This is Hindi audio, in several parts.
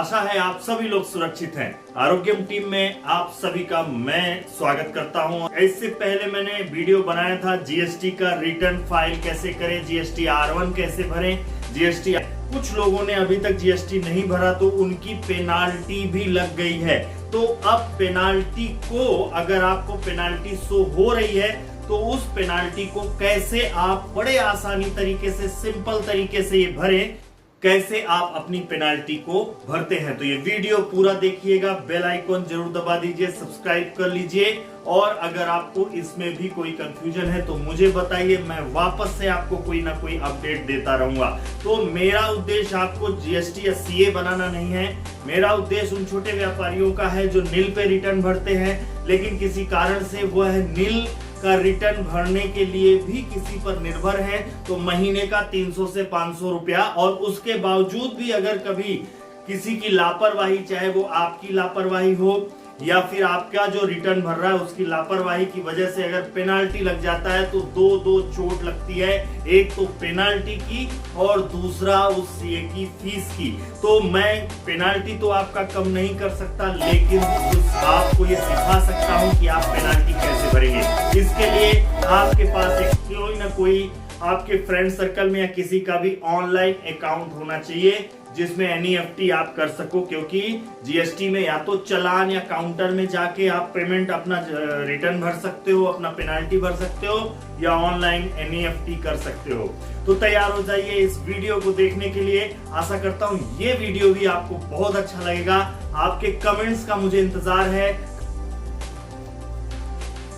आशा है आप सभी लोग सुरक्षित हैं। आरोग्यम टीम में आप सभी का मैं स्वागत करता हूं। इससे पहले मैंने वीडियो बनाया था जीएसटी का रिटर्न फाइल कैसे करें, जीएसटी R1 कैसे भरें, जीएसटी। कुछ लोगों ने अभी तक जीएसटी नहीं भरा तो उनकी पेनाल्टी भी लग गई है। तो अब पेनाल्टी को, अगर आपको पेनाल्टी शो हो रही है तो उस पेनाल्टी को कैसे आप बड़े आसानी तरीके से, सिंपल तरीके से ये भरें, कैसे आप अपनी पेनाल्टी को भरते हैं। तो ये वीडियो पूरा देखिएगा, बेल आइकॉन जरूर दबा दीजिए, सब्सक्राइब कर लीजिए और अगर आपको इसमें भी कोई कंफ्यूजन है तो मुझे बताइए, मैं वापस से आपको कोई ना कोई अपडेट देता रहूंगा। तो मेरा उद्देश्य आपको जीएसटी या सीए बनाना नहीं है। मेरा उद्देश्य उन छोटे व्यापारियों का है जो नील पे रिटर्न भरते हैं, लेकिन किसी कारण से वह नील का रिटर्न भरने के लिए भी किसी पर निर्भर है, तो महीने का 300 से 500 रुपया, और उसके बावजूद भी अगर कभी किसी की लापरवाही, चाहे वो आपकी लापरवाही हो या फिर आपका जो रिटर्न भर रहा है उसकी लापरवाही की वजह से अगर पेनाल्टी लग जाता है तो दो चोट लगती है। एक तो पेनाल्टी की और दूसरा उस सीए की फीस की। तो मैं पेनाल्टी तो आपका कम नहीं कर सकता, लेकिन आपको ये सिखा सकता हूं कि आप पेनाल्टी कैसे भरेंगे। इसके लिए आपके पास एक कोई ना कोई आपके फ्रेंड सर्कल में या किसी का भी ऑनलाइन अकाउंट होना चाहिए जिसमें एनईएफटी आप कर सको, क्योंकि जीएसटी में या तो चालान या काउंटर में जाके आप पेमेंट अपना रिटर्न भर सकते हो, अपना पेनाल्टी भर सकते हो, या ऑनलाइन एनईएफटी कर सकते हो। तो तैयार हो जाइए इस वीडियो को देखने के लिए। आशा करता हूं ये वीडियो भी आपको बहुत अच्छा लगेगा। आपके कमेंट्स का मुझे इंतजार है।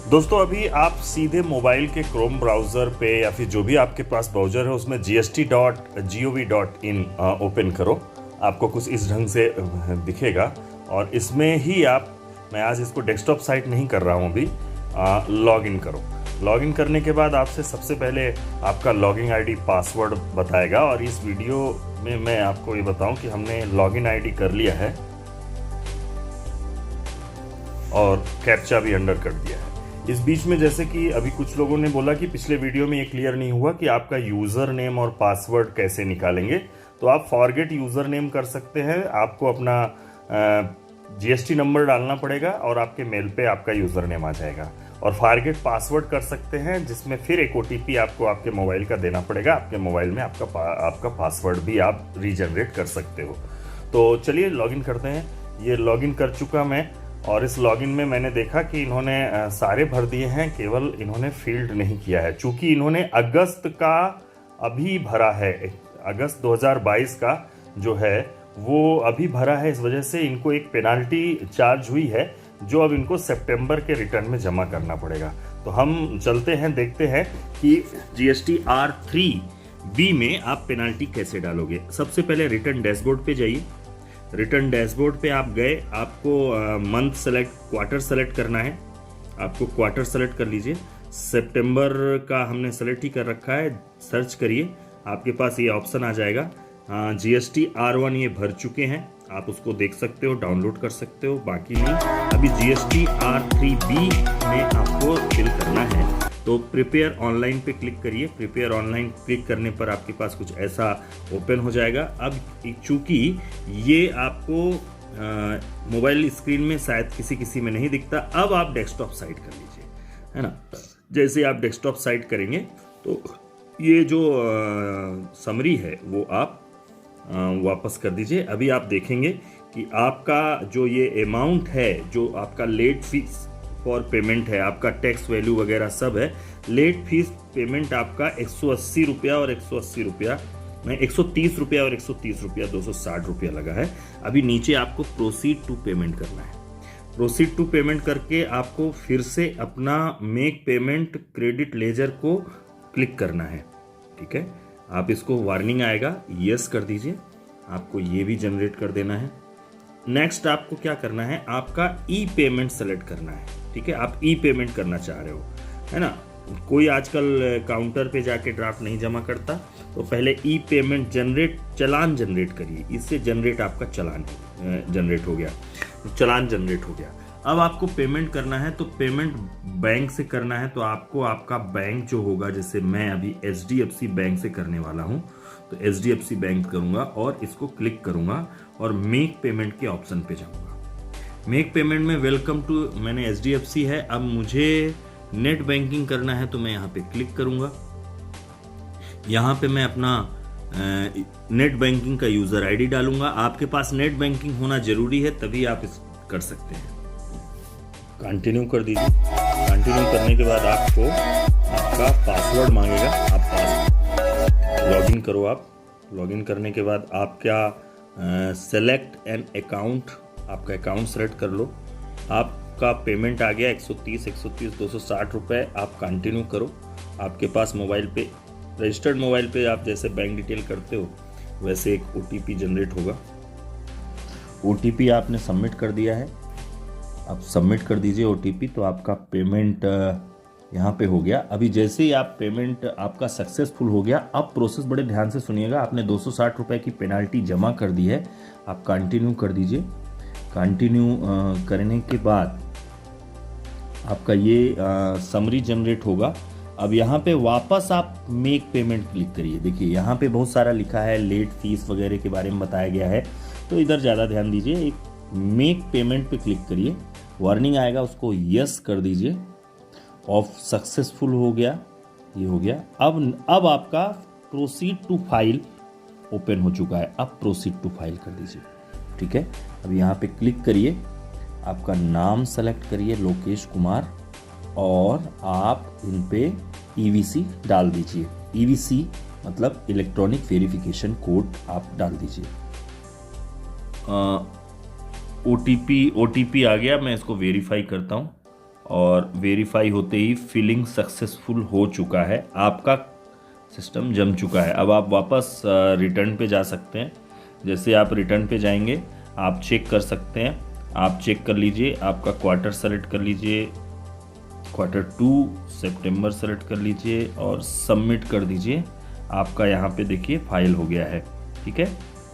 दोस्तों, अभी आप सीधे मोबाइल के क्रोम ब्राउज़र पे या फिर जो भी आपके पास ब्राउज़र है उसमें gst.gov.in ओपन करो। आपको कुछ इस ढंग से दिखेगा और इसमें ही मैं आज इसको डेस्कटॉप साइट नहीं कर रहा हूँ अभी, लॉगिन करो। लॉगिन करने के बाद आपसे सबसे पहले आपका लॉगिन आईडी पासवर्ड बताएगा और इस वीडियो में मैं आपको ये बताऊं कि हमने लॉगिन आईडी कर लिया है और कैप्चा भी अंडर कर दिया है। इस बीच में जैसे कि अभी कुछ लोगों ने बोला कि पिछले वीडियो में ये क्लियर नहीं हुआ कि आपका यूज़र नेम और पासवर्ड कैसे निकालेंगे, तो आप फॉरगेट यूज़र नेम कर सकते हैं। आपको अपना जीएसटी नंबर डालना पड़ेगा और आपके मेल पे आपका यूज़र नेम आ जाएगा। और फॉरगेट पासवर्ड कर सकते हैं, जिसमें फिर एक ओटीपी आपको आपके मोबाइल का देना पड़ेगा। आपके मोबाइल में आपका पासवर्ड भी आप रीजनरेट कर सकते हो। तो चलिए लॉगिन करते हैं। ये लॉगिन कर चुका मैं और इस लॉगिन में मैंने देखा कि इन्होंने सारे भर दिए हैं, केवल इन्होंने फील्ड नहीं किया है। चूंकि इन्होंने अगस्त का अभी भरा है, अगस्त 2022 का जो है वो अभी भरा है, इस वजह से इनको एक पेनाल्टी चार्ज हुई है जो अब इनको सितंबर के रिटर्न में जमा करना पड़ेगा। तो हम चलते हैं, देखते हैं कि जीएसटी R3B में आप पेनाल्टी कैसे डालोगे। सबसे पहले रिटर्न डैशबोर्ड पे जाइए। रिटर्न डैशबोर्ड पे आप गए, आपको मंथ सेलेक्ट, क्वार्टर सेलेक्ट करना है। आपको क्वार्टर सेलेक्ट कर लीजिए। सितंबर का हमने सेलेक्ट ही कर रखा है। सर्च करिए, आपके पास ये ऑप्शन आ जाएगा। जीएसटी R1 ये भर चुके हैं, आप उसको देख सकते हो, डाउनलोड कर सकते हो। बाकी नहीं, अभी जीएसटी R3B में आपको फिल करना है। तो प्रिपेयर ऑनलाइन पे क्लिक करिए। प्रिपेयर ऑनलाइन क्लिक करने पर आपके पास कुछ ऐसा ओपन हो जाएगा। अब चूंकि ये आपको मोबाइल स्क्रीन में शायद किसी में नहीं दिखता, अब आप डेस्कटॉप साइट कर लीजिए, है ना। जैसे आप डेस्कटॉप साइट करेंगे तो ये जो समरी है वो आप वापस कर दीजिए। अभी आप देखेंगे कि आपका जो ये अमाउंट है, जो आपका लेट फीस फॉर पेमेंट है, आपका टैक्स वैल्यू वगैरह सब है। लेट फीस पेमेंट आपका 180 रुपया और 180 रुपया नहीं, 130 रुपया और 130 रुपया, 260 रुपया लगा है। अभी नीचे आपको प्रोसीड टू पेमेंट करना है। प्रोसीड टू पेमेंट करके आपको फिर से अपना मेक पेमेंट क्रेडिट लेजर को क्लिक करना है, ठीक है। आप इसको वार्निंग आएगा, यस कर दीजिए। आपको ये भी जनरेट कर देना है। नेक्स्ट आपको क्या करना है, आपका ई पेमेंट सेलेक्ट करना है, ठीक है। आप ई पेमेंट करना चाह रहे हो, है ना। कोई आजकल काउंटर पे जाके ड्राफ्ट नहीं जमा करता, तो पहले ई पेमेंट चालान जनरेट करिए। इससे जनरेट आपका चालान जनरेट हो गया, चालान जनरेट हो गया। अब आपको पेमेंट करना है, तो पेमेंट बैंक से करना है, तो आपको आपका बैंक जो होगा, जैसे मैं अभी HDFC बैंक से करने वाला हूं, तो HDFC बैंक करूंगा और इसको क्लिक करूंगा और मेक पेमेंट के ऑप्शन पे जाऊंगा। मेक पेमेंट में वेलकम टू मैंने HDFC है। अब मुझे नेट बैंकिंग करना है तो मैं यहाँ पे क्लिक करूंगा। यहाँ पे मैं अपना नेट बैंकिंग का यूजर आईडी डालूंगा। आपके पास नेट बैंकिंग होना जरूरी है, तभी आप इस कर सकते हैं। कंटिन्यू कर दीजिए। कंटिन्यू करने के बाद आपको आपका पासवर्ड मांगेगा। आप लॉगिन करो। आप लॉगिन करने के बाद आप क्या सेलेक्ट एन अकाउंट, आपका अकाउंट सेलेक्ट कर लो। आपका पेमेंट आ गया 130 260 रुपये। आप कंटिन्यू करो। आपके पास मोबाइल पे रजिस्टर्ड मोबाइल पे आप जैसे बैंक डिटेल करते हो वैसे एक OTP जनरेट होगा। OTP आपने सबमिट कर दिया है। आप सबमिट कर दीजिए OTP, तो आपका पेमेंट यहाँ पे हो गया। अभी जैसे ही आप पेमेंट आपका सक्सेसफुल हो गया, अब प्रोसेस बड़े ध्यान से सुनिएगा। आपने 260 रुपये की पेनाल्टी जमा कर दी है। आप कंटिन्यू कर दीजिए। कंटिन्यू करने के बाद आपका ये समरी जनरेट होगा। अब यहाँ पे वापस आप मेक पेमेंट क्लिक करिए। देखिए यहाँ पे बहुत सारा लिखा है, लेट फीस वगैरह के बारे में बताया गया है, तो इधर ज़्यादा ध्यान दीजिए। एक मेक पेमेंट पे क्लिक करिए। वार्निंग आएगा, उसको यस कर दीजिए। ऑफ सक्सेसफुल हो गया, ये हो गया। अब आपका प्रोसीड टू फाइल ओपन हो चुका है। अब प्रोसीड टू फाइल कर दीजिए। ठीक है, अब यहाँ पे क्लिक करिए। आपका नाम सेलेक्ट करिए, लोकेश कुमार, और आप इन पे EVC डाल दीजिए। EVC मतलब इलेक्ट्रॉनिक वेरिफिकेशन कोड आप डाल दीजिए। OTP आ गया। मैं इसको वेरीफाई करता हूँ और वेरीफाई होते ही फिलिंग सक्सेसफुल हो चुका है। आपका सिस्टम जम चुका है। अब आप वापस रिटर्न पे जा सकते हैं। जैसे आप रिटर्न पे जाएंगे, आप चेक कर सकते हैं। आप चेक कर लीजिए। आपका क्वार्टर सेलेक्ट कर लीजिए, Q2 सितंबर सेलेक्ट कर लीजिए और सबमिट कर दीजिए। आपका यहाँ पे देखिए फाइल हो गया है। ठीक है,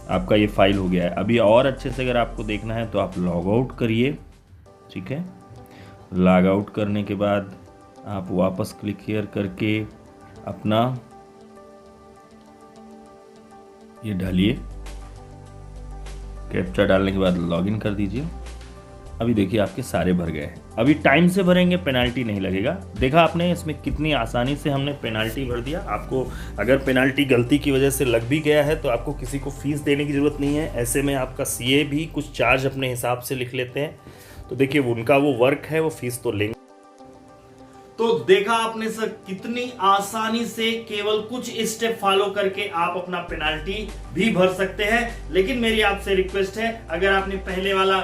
आपका ये फाइल हो गया है। अभी और अच्छे से अगर आपको देखना है तो आप लॉग आउट करिए। ठीक है, लॉग आउट करने के बाद आप वापस क्लिक हियर करके अपना ये डालिए। कैप्चा डालने के बाद लॉगिन कर दीजिए। अभी देखिए आपके सारे भर गए हैं। अभी टाइम से भरेंगे, पेनाल्टी नहीं लगेगा। देखा आपने इसमें कितनी आसानी से हमने पेनाल्टी भर दिया। आपको अगर पेनाल्टी गलती की वजह से लग भी गया है तो आपको किसी को फीस देने की ज़रूरत नहीं है। ऐसे में आपका CA भी कुछ चार्ज अपने हिसाब से लिख लेते हैं। तो देखिए उनका वो वर्क है, वो फीस तो लेंगे। तो देखा आपने सर कितनी आसानी से केवल कुछ स्टेप फॉलो करके आप अपना पेनाल्टी भी भर सकते हैं। लेकिन मेरी आपसे रिक्वेस्ट है, अगर आपने पहले वाला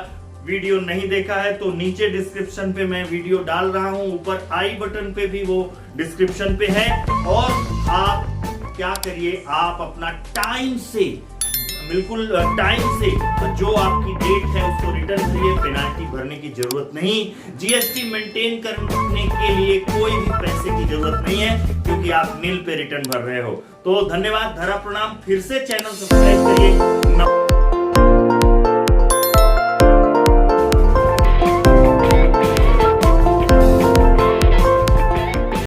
वीडियो नहीं देखा है तो नीचे डिस्क्रिप्शन पे मैं वीडियो डाल रहा हूं, ऊपर आई बटन पे भी वो डिस्क्रिप्शन पे है। और आप क्या करिए, आप अपना टाइम से, बिल्कुल टाइम से, तो जो आपकी डेट है उसको रिटर्न करिए। पेनाल्टी भरने की जरूरत नहीं। GST मेंटेन करने के लिए कोई भी पैसे की जरूरत नहीं है, क्योंकि आप नील पे रिटर्न भर रहे हो। तो धन्यवाद, धरा प्रणाम। फिर से चैनल सब्सक्राइब करिए।